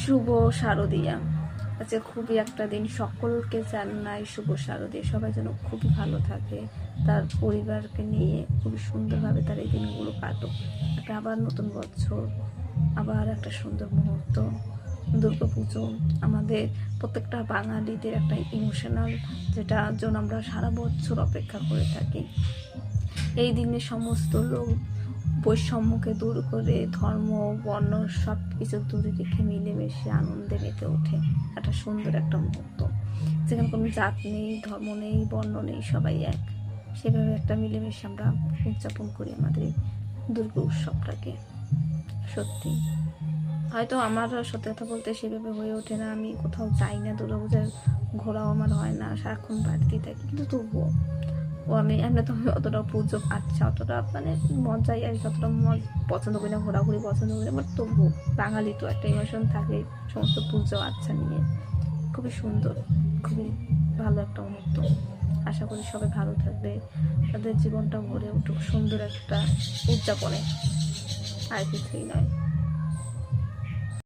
শুভ শারদিয়া। আজকে খুবই একটা দিন, সকলকে জানাই শুভ শারদিয়া। সবাই যেন খুবই ভালো থাকে, তার পরিবারকে নিয়ে খুবই সুন্দরভাবে তার এই দিনগুলো কাটুক। একটা আবার নতুন বছর, আবার একটা সুন্দর মুহূর্ত। দুর্গাপুজো আমাদের প্রত্যেকটা বাঙালিদের একটা ইমোশনাল, যেটার জন্য আমরা সারা বছর অপেক্ষা করে থাকি। এই দিনে সমস্ত লোক বৈষম্যকে দূর করে ধর্ম বর্ণ সব কিছু দূরে রেখে মিলেমিশে আনন্দে মেতে ওঠে। একটা সুন্দর একটা মুহূর্ত, যেখানে কোনো জাত নেই, ধর্ম নেই, বর্ণ নেই, সবাই এক। সেভাবে একটা মিলেমিশে আমরা উদযাপন করি আমাদের দুর্গা উৎসবটাকে। সত্যি হয়তো আমার সত্যি কথা বলতে সেভাবে হয়ে ওঠে না, আমি কোথাও যাই না, দুর্গাপূজার ঘোরাও আমার হয় না, সারাক্ষণ বাড়িতেই থাকি। কিন্তু তবুও আমি তো অতটা পুজো অতটা মানে মজাই আর অতটা পছন্দ করি না, ঘোরাঘুরি পছন্দ করি না, বাট তবুও বাঙালি তো একটা ইমোশন থাকে সমস্ত পুজো নিয়ে। খুবই সুন্দর, খুবই ভালো একটা মুহূর্ত। আশা করি সবাই ভালো থাকবে, তাদের জীবনটা ভরে উঠুক সুন্দর একটা উদযাপনে, আর কিছুই নয়।